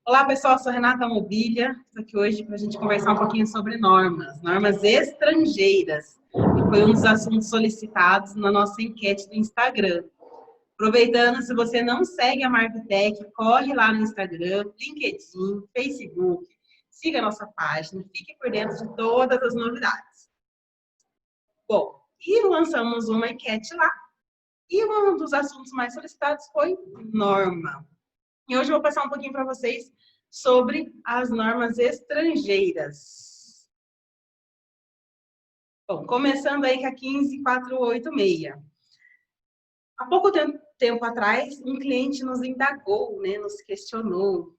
Olá, pessoal, sou Renata Mobilha. Estou aqui hoje para a gente conversar um pouquinho sobre normas estrangeiras, que foi um dos assuntos solicitados na nossa enquete do Instagram. Aproveitando, se você não segue a Marvtech, corre lá no Instagram, LinkedIn, Facebook, siga a nossa página, fique por dentro de todas as novidades. Bom, e lançamos uma enquete lá, e um dos assuntos mais solicitados foi norma. E hoje eu vou passar um pouquinho para vocês sobre as normas estrangeiras. Bom, começando aí com a 15486. Há pouco tempo atrás, um cliente nos indagou, nos questionou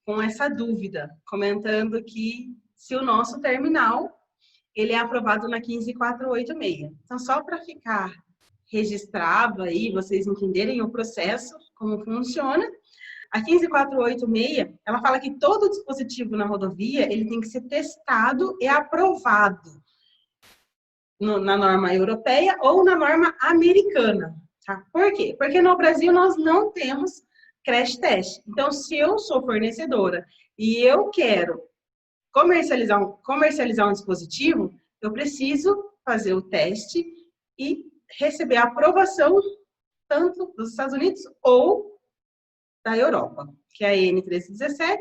com essa dúvida, comentando que se o nosso terminal ele é aprovado na 15486. Então, só para ficar registrado aí, vocês entenderem o processo, como funciona, a 15486, ela fala que todo dispositivo na rodovia, ele tem que ser testado e aprovado na norma europeia ou na norma americana. Tá? Por quê? Porque no Brasil nós não temos crash test. Então, se eu sou fornecedora e eu quero comercializar um dispositivo, eu preciso fazer o teste e receber a aprovação tanto dos Estados Unidos ou da Europa, que é a N1317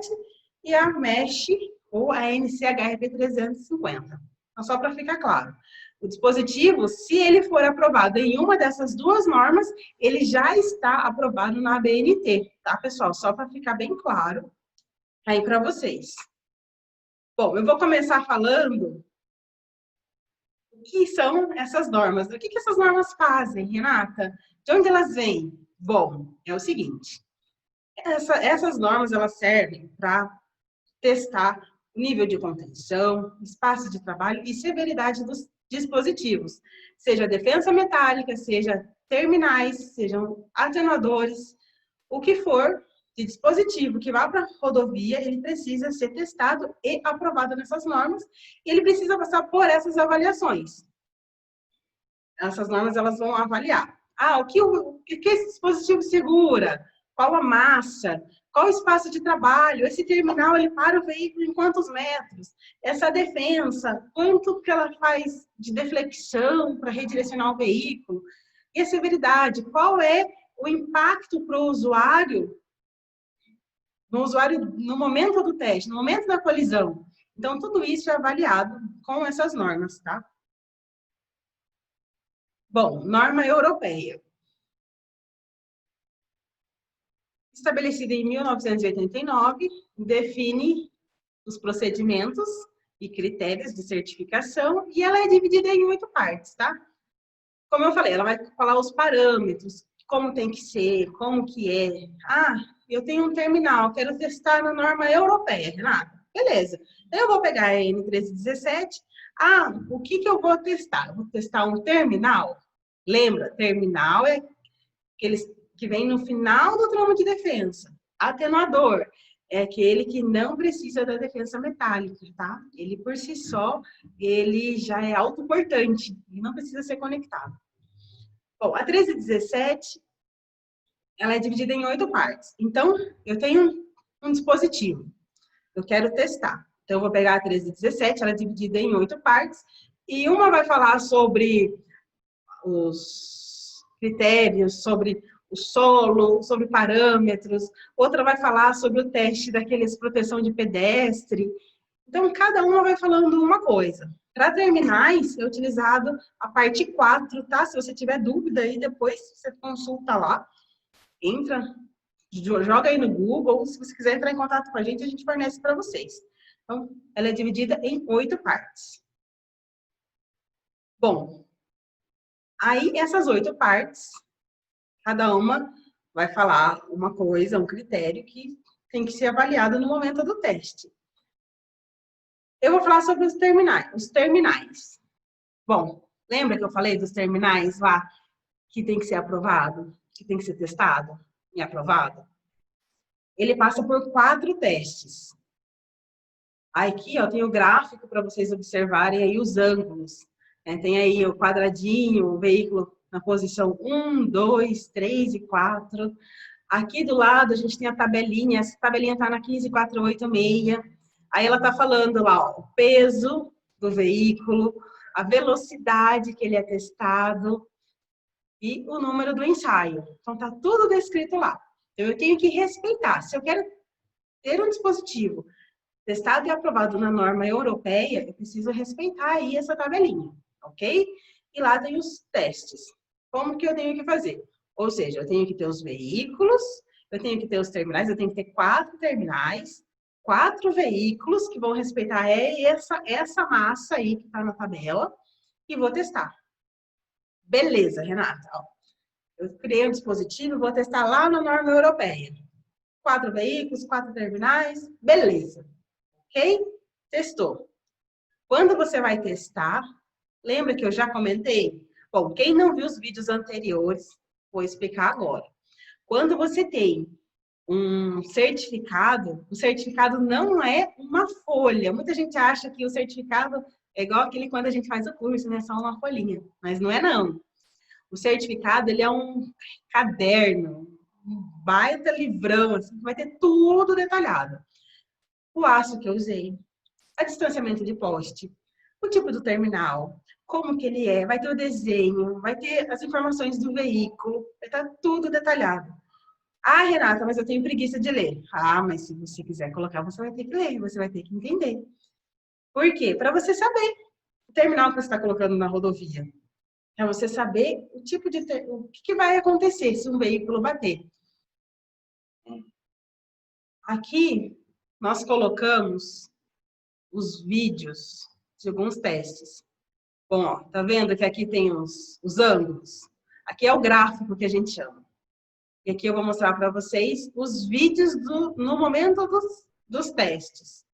e a MESH ou a NCHRP 350. Então, só para ficar claro, o dispositivo, se ele for aprovado em uma dessas duas normas, ele já está aprovado na ABNT, tá, pessoal? Só para ficar bem claro aí para vocês. Bom, eu vou começar falando o que são essas normas. O que essas normas fazem, Renata? De onde elas vêm? Bom, é o seguinte. Essas normas, elas servem para testar o nível de contenção, espaço de trabalho e severidade dos dispositivos, seja defensa metálica, seja terminais, sejam atenuadores, o que for de dispositivo que vá para a rodovia, ele precisa ser testado e aprovado nessas normas, e ele precisa passar por essas avaliações. Essas normas, elas vão avaliar. O que esse dispositivo segura? Qual a massa? Qual o espaço de trabalho? Esse terminal, ele para o veículo em quantos metros? Essa defensa, quanto que ela faz de deflexão para redirecionar o veículo? E a severidade, qual é o impacto para o usuário, no momento do teste, no momento da colisão? Então, tudo isso é avaliado com essas normas, tá? Bom, norma europeia. Estabelecida em 1989, define os procedimentos e critérios de certificação e ela é dividida em 8 partes, tá? Como eu falei, ela vai falar os parâmetros, como tem que ser, como que é. Eu tenho um terminal, quero testar na norma europeia, Renata. Beleza. Então, eu vou pegar a N1317. O que eu vou testar? Eu vou testar um terminal. Lembra, terminal é aqueles que vem no final do tramo de defensa. Atenuador é aquele que não precisa da defensa metálica, tá? Ele, por si só, ele já é autoportante e não precisa ser conectado. Bom, a 1317, ela é dividida em 8 partes. Então, eu tenho um dispositivo, eu quero testar. Então, eu vou pegar a 1317, ela é dividida em 8 partes, e uma vai falar sobre os critérios, sobre o solo, sobre parâmetros, outra vai falar sobre o teste daqueles proteção de pedestre. Então, cada uma vai falando uma coisa. Para terminais, é utilizado a parte 4, tá? Se você tiver dúvida aí, depois você consulta lá, entra, joga aí no Google, se você quiser entrar em contato com a gente fornece para vocês. Então, ela é dividida em 8 partes. Bom, aí essas 8 partes, cada uma vai falar uma coisa, um critério que tem que ser avaliado no momento do teste. Eu vou falar sobre os terminais. Bom, lembra que eu falei dos terminais lá que tem que ser aprovado, que tem que ser testado e aprovado? Ele passa por 4 testes. Aqui, ó, tem o gráfico para vocês observarem aí os ângulos. Tem aí o quadradinho, o veículo na posição 1, 2, 3 e 4. Aqui do lado a gente tem a tabelinha, essa tabelinha está na 15486. Aí ela está falando lá, ó, o peso do veículo, a velocidade que ele é testado e o número do ensaio. Então está tudo descrito lá. Então eu tenho que respeitar. Se eu quero ter um dispositivo testado e aprovado na norma europeia, eu preciso respeitar aí essa tabelinha, ok? E lá tem os testes. Como que eu tenho que fazer? Ou seja, eu tenho que ter os veículos, eu tenho que ter os terminais, eu tenho que ter 4 terminais, 4 veículos que vão respeitar essa massa aí que está na tabela e vou testar. Beleza, Renata. Ó, eu criei um dispositivo e vou testar lá na norma europeia. 4 veículos, 4 terminais, beleza. Ok? Testou. Quando você vai testar, lembra que eu já comentei? Bom, quem não viu os vídeos anteriores, vou explicar agora. Quando você tem um certificado, o certificado não é uma folha. Muita gente acha que o certificado é igual aquele quando a gente faz o curso, né? Só uma folhinha. Mas não é, não. O certificado, ele é um caderno, um baita livrão, assim, vai ter tudo detalhado. O aço que eu usei, a distanciamento de poste, o tipo do terminal, como que ele é, vai ter o desenho, vai ter as informações do veículo, vai estar tudo detalhado. Ah, Renata, mas eu tenho preguiça de ler. Ah, mas se você quiser colocar, você vai ter que ler, você vai ter que entender. Por quê? Para você saber o terminal que você está colocando na rodovia. Para você saber o tipo de o que vai acontecer se um veículo bater. Aqui nós colocamos os vídeos de alguns testes. Bom, ó, tá vendo que aqui tem os ângulos? Aqui é o gráfico que a gente chama. E aqui eu vou mostrar para vocês os vídeos no momento dos testes.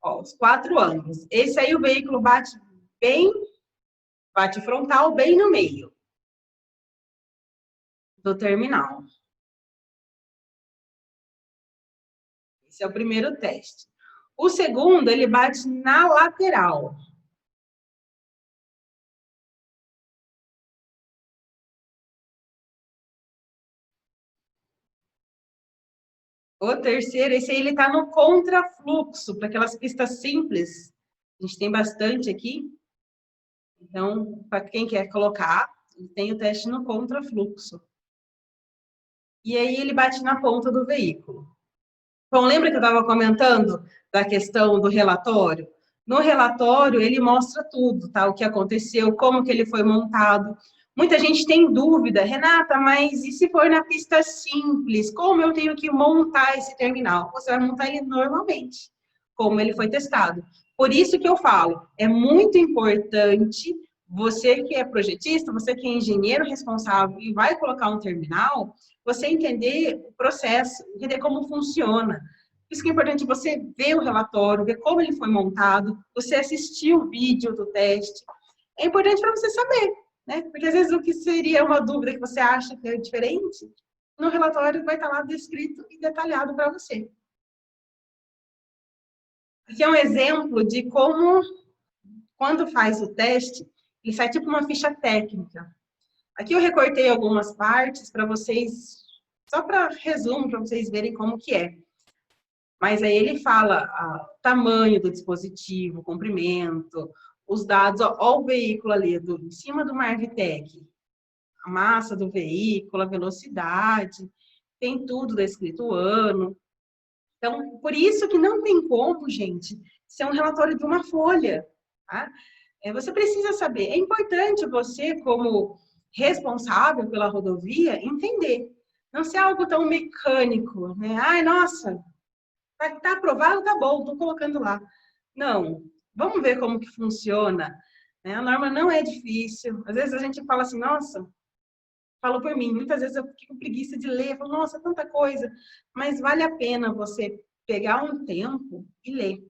Ó, os 4 ângulos. Esse aí o veículo bate frontal bem no meio do terminal. Esse é o primeiro teste. O segundo, ele bate na lateral. O terceiro, esse aí ele tá no contrafluxo, para aquelas pistas simples. A gente tem bastante aqui. Então, para quem quer colocar, tem o teste no contrafluxo. E aí ele bate na ponta do veículo. Bom, lembra que eu estava comentando da questão do relatório? No relatório, ele mostra tudo, tá? O que aconteceu, como que ele foi montado. Muita gente tem dúvida, Renata, mas e se for na pista simples? Como eu tenho que montar esse terminal? Você vai montar ele normalmente, como ele foi testado. Por isso que eu falo, é muito importante você que é projetista, você que é engenheiro responsável e vai colocar um terminal, você entender o processo, entender como funciona. Por isso que é importante você ver o relatório, ver como ele foi montado, você assistir o vídeo do teste. É importante para você saber, né? Porque às vezes o que seria uma dúvida que você acha que é diferente, no relatório vai estar lá descrito e detalhado para você. Aqui é um exemplo de como, quando faz o teste, ele sai tipo uma ficha técnica. Aqui eu recortei algumas partes para vocês, só para resumo, para vocês verem como que é. Mas aí ele fala o tamanho do dispositivo, o comprimento, os dados, ó o veículo ali, em cima do Marvitec, a massa do veículo, a velocidade, tem tudo descrito, o ano. Então, por isso que não tem como, gente, ser um relatório de uma folha, tá? Você precisa saber. É importante você, como responsável pela rodovia, entender. Não ser algo tão mecânico, né? Ai, nossa, tá aprovado, tá bom, tô colocando lá. Não, vamos ver como que funciona. A norma não é difícil. Às vezes a gente fala assim, nossa, falo por mim, muitas vezes eu fico com preguiça de ler, falo, nossa, tanta coisa. Mas vale a pena você pegar um tempo e ler.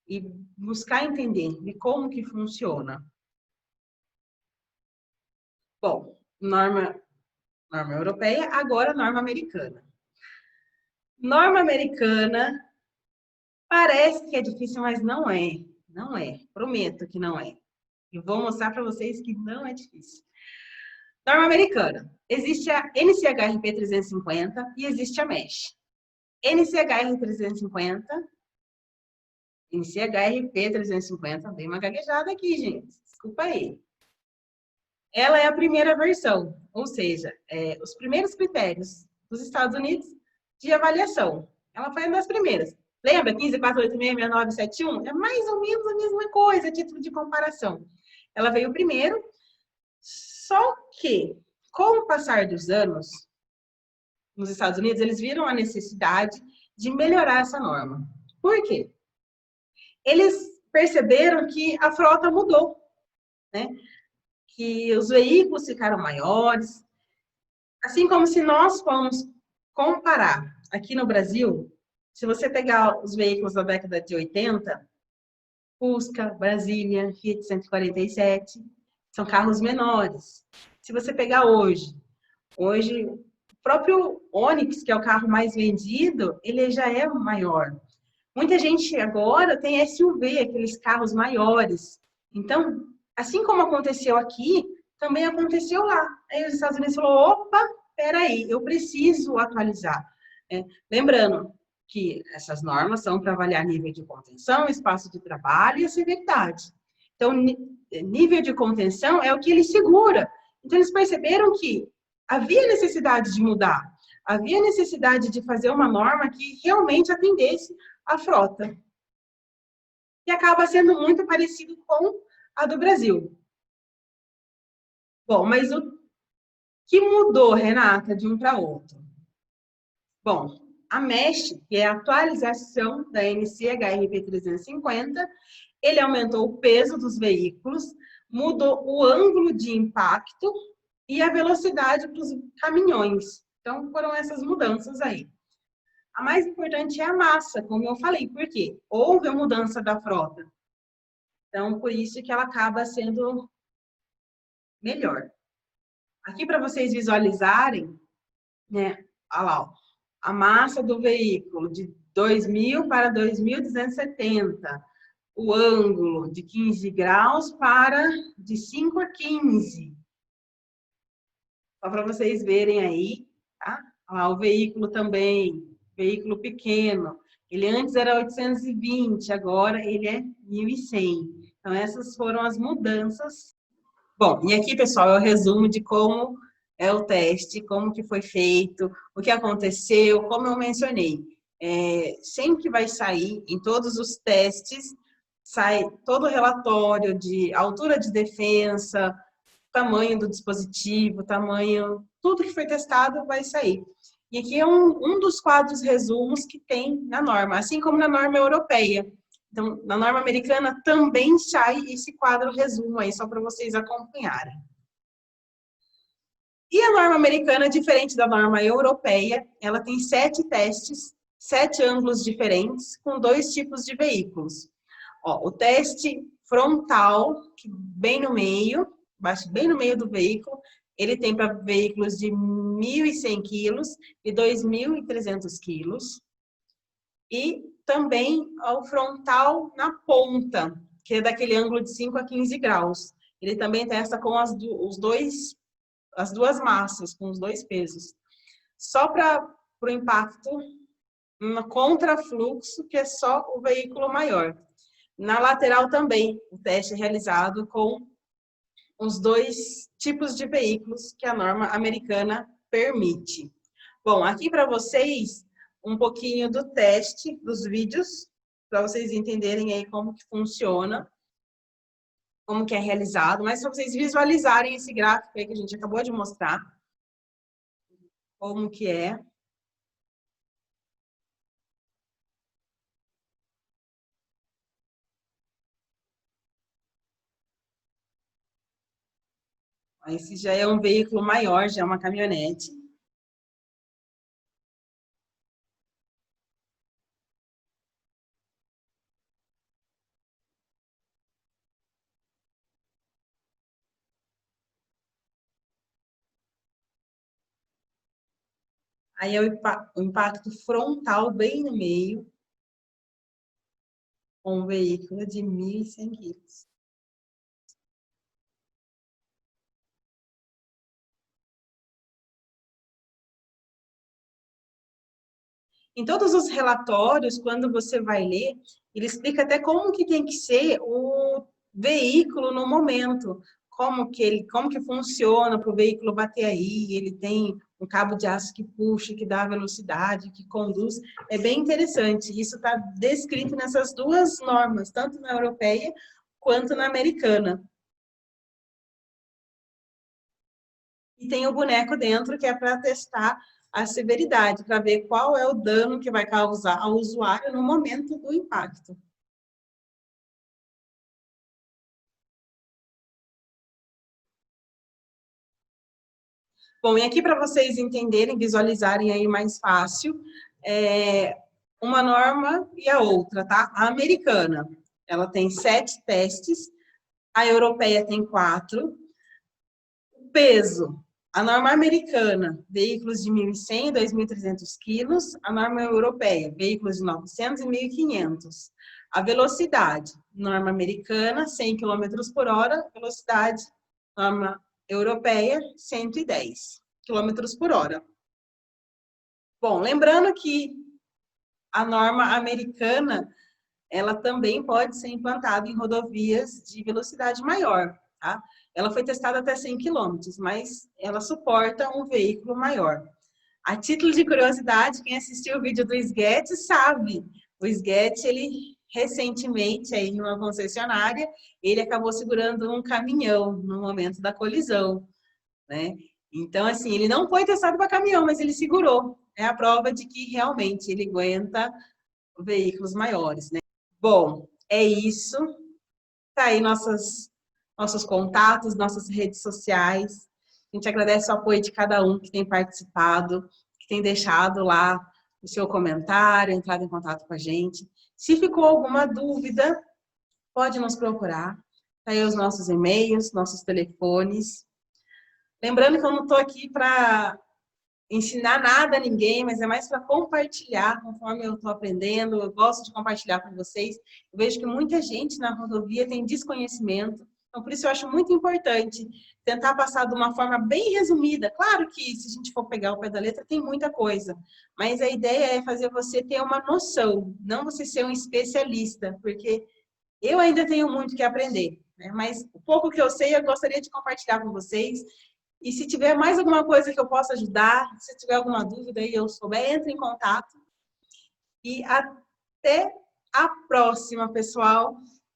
E buscar entender de como que funciona. Bom, norma europeia, agora norma americana. Norma americana parece que é difícil, mas não é. Não é. Prometo que não é. E vou mostrar para vocês que não é difícil. Norma americana. Existe a NCHRP 350 e existe a MESH. NCHR 350, NCHRP 350, dei uma gaguejada aqui, gente. Desculpa aí. Ela é a primeira versão, ou seja, os primeiros critérios dos Estados Unidos de avaliação. Ela foi uma das primeiras. Lembra? 15.486.6971? É mais ou menos a mesma coisa, a título de comparação. Ela veio primeiro, só que, com o passar dos anos, nos Estados Unidos, eles viram a necessidade de melhorar essa norma. Por quê? Eles perceberam que a frota mudou, né? Que os veículos ficaram maiores. Assim como se nós formos comparar aqui no Brasil, se você pegar os veículos da década de 80, Fusca, Brasília, Fiat 147, são carros menores. Se você pegar hoje, o próprio Onix, que é o carro mais vendido, ele já é maior. Muita gente agora tem SUV, aqueles carros maiores. Então, assim como aconteceu aqui, também aconteceu lá. Aí os Estados Unidos falou, opa, peraí, eu preciso atualizar. Lembrando que essas normas são para avaliar nível de contenção, espaço de trabalho e a severidade. Então, nível de contenção é o que ele segura. Então, eles perceberam que havia necessidade de mudar, havia necessidade de fazer uma norma que realmente atendesse a frota. E acaba sendo muito parecido com a do Brasil. Bom, mas o que mudou, Renata, de um para outro? Bom, a MESH, que é a atualização da NCHRP 350, ele aumentou o peso dos veículos, mudou o ângulo de impacto e a velocidade para os caminhões. Então, foram essas mudanças aí. A mais importante é a massa, como eu falei, porque houve a mudança da frota. Então, por isso que ela acaba sendo melhor. Aqui, para vocês visualizarem, né, olha lá, ó, a massa do veículo de 2.000 para 2.270, o ângulo de 15 graus para de 5 a 15. Só para vocês verem aí, tá? Olha lá, o veículo também, veículo pequeno. Ele antes era 820, agora ele é 1.100. Então, essas foram as mudanças. Bom, e aqui, pessoal, é o resumo de como é o teste, como que foi feito, o que aconteceu, como eu mencionei. Sempre vai sair, em todos os testes, sai todo o relatório de altura de defensa, tamanho do dispositivo, tamanho, tudo que foi testado vai sair. E aqui é um dos quadros resumos que tem na norma, assim como na norma europeia. Então, na norma americana também sai esse quadro resumo aí, só para vocês acompanharem. E a norma americana, diferente da norma europeia, ela tem 7 testes, 7 ângulos diferentes, com 2 tipos de veículos. Ó, o teste frontal, que bem no meio, bem no meio do veículo, ele tem para veículos de 1.100 quilos e 2.300 quilos. E também o frontal na ponta, que é daquele ângulo de 5 a 15 graus. Ele também testa com as duas massas, com os 2 pesos. Só para o impacto no contrafluxo, que é só o veículo maior. Na lateral também, o teste é realizado com os 2 tipos de veículos que a norma americana permite. Bom, aqui para vocês, um pouquinho do teste dos vídeos, para vocês entenderem aí como que funciona, como que é realizado, mas para vocês visualizarem esse gráfico aí que a gente acabou de mostrar, como que é. Esse já é um veículo maior, já é uma caminhonete. Aí é o impacto frontal bem no meio, com um veículo de 1.100 quilos. Em todos os relatórios, quando você vai ler, ele explica até como que tem que ser o veículo no momento, como que funciona para o veículo bater aí, ele tem um cabo de aço que puxa, que dá velocidade, que conduz. É bem interessante. Isso está descrito nessas duas normas, tanto na europeia quanto na americana. E tem o boneco dentro, que é para testar a severidade, para ver qual é o dano que vai causar ao usuário no momento do impacto. Bom, e aqui para vocês entenderem, visualizarem aí mais fácil, uma norma e a outra, tá? A americana, ela tem 7 testes, a europeia tem 4. O peso, a norma americana, veículos de 1.100, 2.300 quilos, a norma europeia, veículos de 900 e 1.500. A velocidade, norma americana, 100 km por hora, velocidade, norma europeia, 110 km por hora. Bom, lembrando que a norma americana, ela também pode ser implantada em rodovias de velocidade maior, tá? Ela foi testada até 100 km, mas ela suporta um veículo maior. A título de curiosidade, quem assistiu o vídeo do Sget sabe, o Sget, ele recentemente, aí, em uma concessionária, ele acabou segurando um caminhão no momento da colisão, né? Então, assim, ele não foi testado para caminhão, mas ele segurou. É a prova de que realmente ele aguenta veículos maiores, né? Bom, é isso. Tá aí nossos contatos, nossas redes sociais. A gente agradece o apoio de cada um que tem participado, que tem deixado lá o seu comentário, entrado em contato com a gente. Se ficou alguma dúvida, pode nos procurar. Tá aí os nossos e-mails, nossos telefones. Lembrando que eu não estou aqui para ensinar nada a ninguém, mas é mais para compartilhar conforme eu estou aprendendo. Eu gosto de compartilhar com vocês. Eu vejo que muita gente na rodovia tem desconhecimento. Então, por isso eu acho muito importante tentar passar de uma forma bem resumida. Claro que se a gente for pegar o pé da letra, tem muita coisa. Mas a ideia é fazer você ter uma noção, não você ser um especialista, porque eu ainda tenho muito que aprender, né? Mas o pouco que eu sei, eu gostaria de compartilhar com vocês. E se tiver mais alguma coisa que eu possa ajudar, se tiver alguma dúvida e eu souber, entre em contato. E até a próxima, pessoal.